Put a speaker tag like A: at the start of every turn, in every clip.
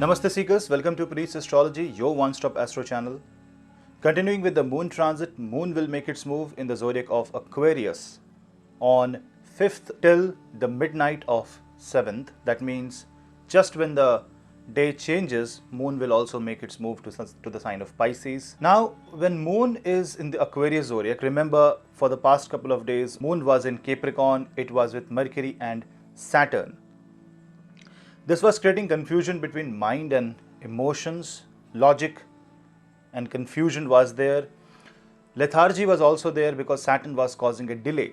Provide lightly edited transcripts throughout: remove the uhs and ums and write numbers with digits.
A: Namaste Seekers, welcome to Priest Astrology, your one-stop astro channel. Continuing with the moon transit, moon will make its move in the zodiac of Aquarius on 5th till the midnight of 7th. That means just when the day changes, moon will also make its move to the sign of Pisces. Now, when moon is in the Aquarius zodiac, remember for the past couple of days, moon was in Capricorn, it was with Mercury and Saturn. This was creating confusion between mind and emotions, logic and confusion was there. Lethargy was also there because Saturn was causing a delay.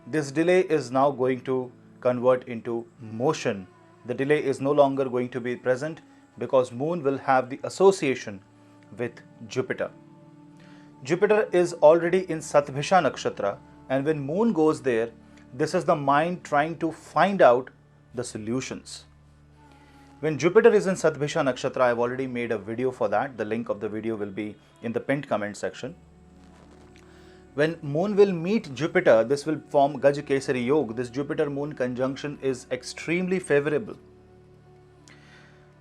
A: This delay is now going to convert into motion. The delay is no longer going to be present because moon will have the association with Jupiter. Jupiter is already in Satbhisha Nakshatra, and when moon goes there, this is the mind trying to find out the solutions. When Jupiter is in Satbhisha Nakshatra, I have already made a video for that. The link of the video will be in the pinned comment section. When moon will meet Jupiter, this will form Gaj Kesari Yoga. This Jupiter-moon conjunction is extremely favorable.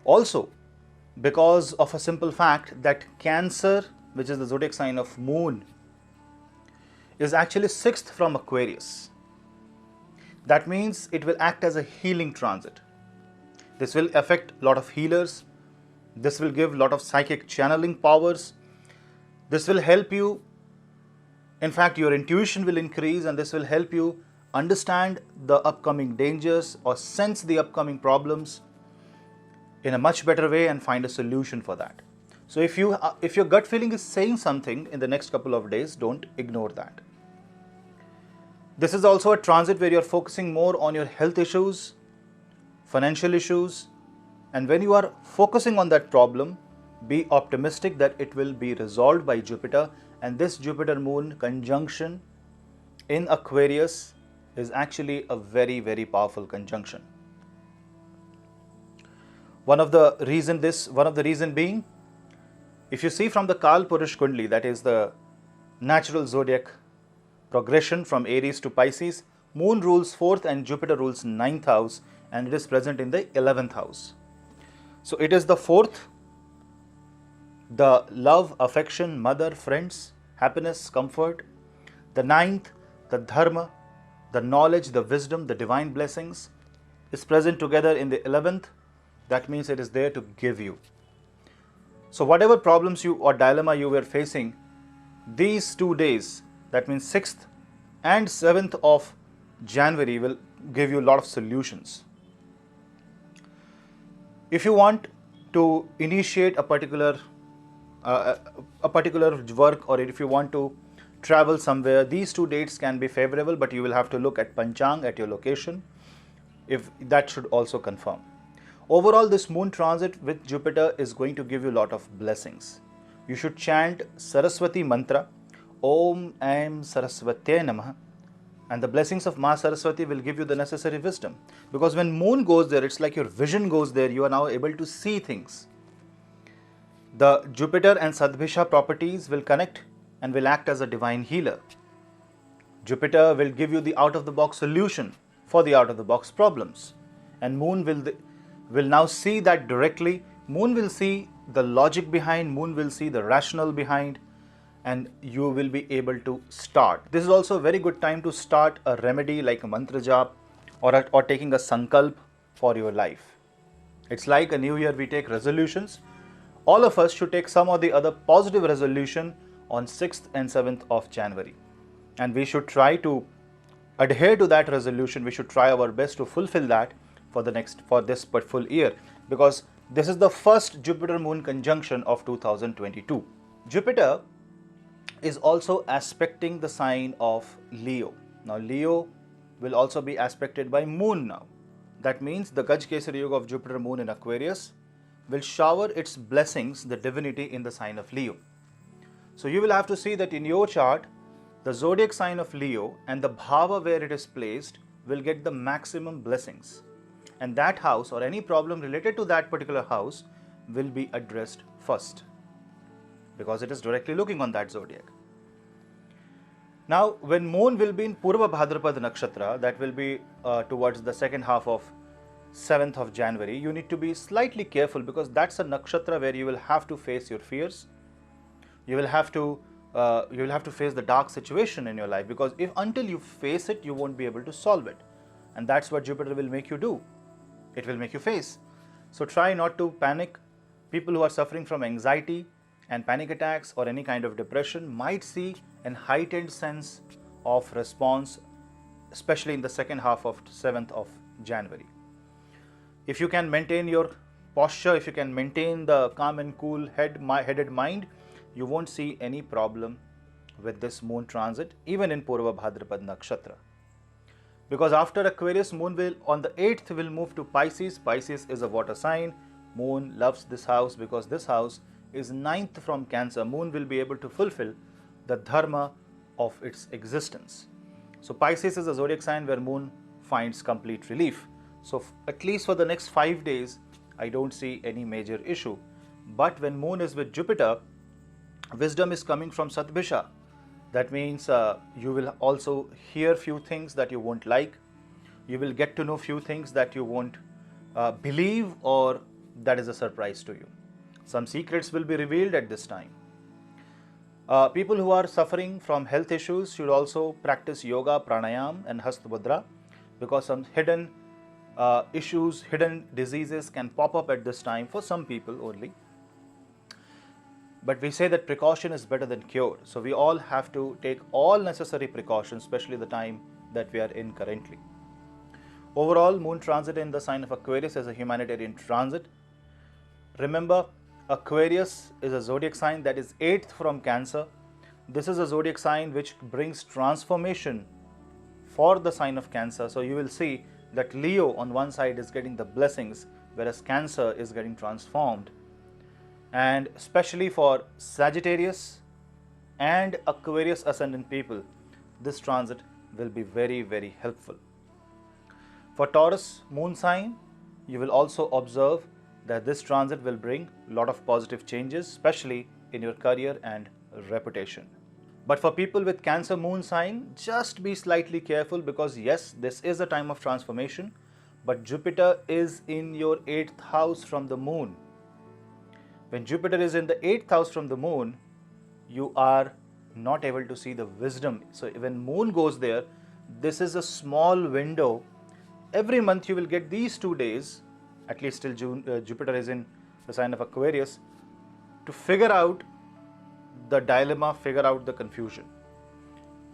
A: Also, because of a simple fact that Cancer, which is the zodiac sign of moon, is actually 6th from Aquarius. That means it will act as a healing transit. This will affect a lot of healers. This will give a lot of psychic channeling powers. This will help you. In fact, your intuition will increase, and this will help you understand the upcoming dangers or sense the upcoming problems in a much better way and find a solution for that. So if your gut feeling is saying something in the next couple of days, don't ignore that. This is also a transit where you're focusing more on your health issues, financial issues, and when you are focusing on that problem, be optimistic that it will be resolved by Jupiter. And this Jupiter-moon conjunction in Aquarius is actually a very, very powerful conjunction. One of the reason being, if you see from the Kalpurush Kundli, that is the natural zodiac progression from Aries to Pisces, moon rules 4th and Jupiter rules 9th house, and it is present in the 11th house. So it is the 4th, the love, affection, mother, friends, happiness, comfort. The 9th, the dharma, the knowledge, the wisdom, the divine blessings is present together in the 11th. That means it is there to give you. So whatever problems you or dilemma you were facing, these 2 days, that means 6th and 7th of January, will give you a lot of solutions. If you want to initiate a particular work, or if you want to travel somewhere, these 2 dates can be favorable, but you will have to look at Panchang at your location, if that should also confirm. Overall, this moon transit with Jupiter is going to give you a lot of blessings. You should chant Saraswati mantra, Om Aim Saraswatye Namah, and the blessings of Ma Saraswati will give you the necessary wisdom. Because when moon goes there, it's like your vision goes there, you are now able to see things. The Jupiter and Sadbhisha properties will connect and will act as a divine healer. Jupiter will give you the out-of-the-box solution for the out-of-the-box problems. And moon will now see that directly. Moon will see the logic behind, moon will see the rationale behind, and you will be able to start. This is also a very good time to start a remedy like a mantra jap or taking a sankalp for your life. It's like a new year, we take resolutions. All of us should take some or the other positive resolution on 6th and 7th of January. And we should try to adhere to that resolution. We should try our best to fulfill that for this full year, because this is the first Jupiter-moon conjunction of 2022. Jupiter is also aspecting the sign of Leo. Now Leo will also be aspected by moon now. That means the Gaj Kesari Yoga of Jupiter moon in Aquarius will shower its blessings, the divinity, in the sign of Leo. So you will have to see that in your chart, the zodiac sign of Leo and the bhava where it is placed will get the maximum blessings. And that house or any problem related to that particular house will be addressed first, because it is directly looking on that zodiac. Now, when moon will be in Purva Bhadrapad Nakshatra, that will be towards the second half of 7th of January, you need to be slightly careful because that's a nakshatra where you will have to face your fears. You will have to face the dark situation in your life, because if until you face it, you won't be able to solve it, and that's what Jupiter will make you do. It will make you face. So try not to panic. People who are suffering from anxiety and panic attacks or any kind of depression might see an heightened sense of response, especially in the second half of 7th of January. If you can maintain your posture, if you can maintain the calm and cool headed mind, you won't see any problem with this moon transit, even in Purva Bhadrapad Nakshatra. Because after Aquarius, moon will on the 8th will move to Pisces. Pisces is a water sign. Moon loves this house because this house is 9th from Cancer. Moon will be able to fulfill the dharma of its existence. So Pisces is a zodiac sign where moon finds complete relief. So at least for the next 5 days, I don't see any major issue. But when moon is with Jupiter, wisdom is coming from Satbhisha. That means you will also hear few things that you won't like. You will get to know few things that you won't believe, or that is a surprise to you. Some secrets will be revealed at this time. People who are suffering from health issues should also practice yoga, pranayam and Hasta Mudra, because some hidden issues, hidden diseases can pop up at this time for some people only. But we say that precaution is better than cure. So we all have to take all necessary precautions, especially the time that we are in currently. Overall, moon transit in the sign of Aquarius is a humanitarian transit. Remember, Aquarius is a zodiac sign that is 8th from Cancer. This is a zodiac sign which brings transformation for the sign of Cancer. So you will see that Leo on one side is getting the blessings, whereas Cancer is getting transformed. And especially for Sagittarius and Aquarius ascendant people, this transit will be very, very helpful. For Taurus moon sign, you will also observe that this transit will bring a lot of positive changes, especially in your career and reputation. But for people with Cancer moon sign, just be slightly careful, because yes, this is a time of transformation, but Jupiter is in your 8th house from the moon. When Jupiter is in the 8th house from the moon, you are not able to see the wisdom. So when moon goes there, this is a small window. Every month you will get these 2 days, at least till June, Jupiter is in the sign of Aquarius, to figure out the dilemma, figure out the confusion.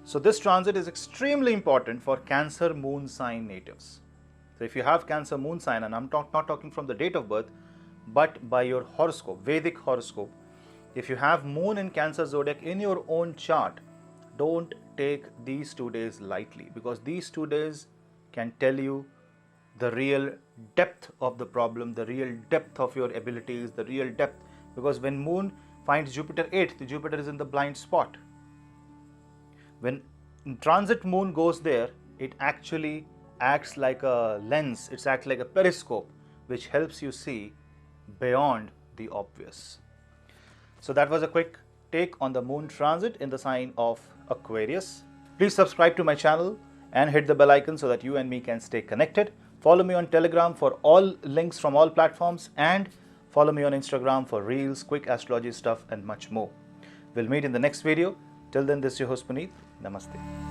A: So this transit is extremely important for Cancer moon sign natives. So if you have Cancer moon sign, and I'm not talking from the date of birth, but by your horoscope, Vedic horoscope, if you have moon in Cancer zodiac in your own chart, don't take these 2 days lightly, because these 2 days can tell you the real depth of the problem, the real depth of your abilities, the real depth. Because when moon finds Jupiter 8th, Jupiter is in the blind spot. When transit moon goes there, it actually acts like a lens, it acts like a periscope, which helps you see beyond the obvious. So that was a quick take on the moon transit in the sign of Aquarius. Please subscribe to my channel and hit the bell icon so that you and me can stay connected. Follow me on Telegram for all links from all platforms, and follow me on Instagram for reels, quick astrology stuff and much more. We'll meet in the next video. Till then, this is your host Puneet. Namaste.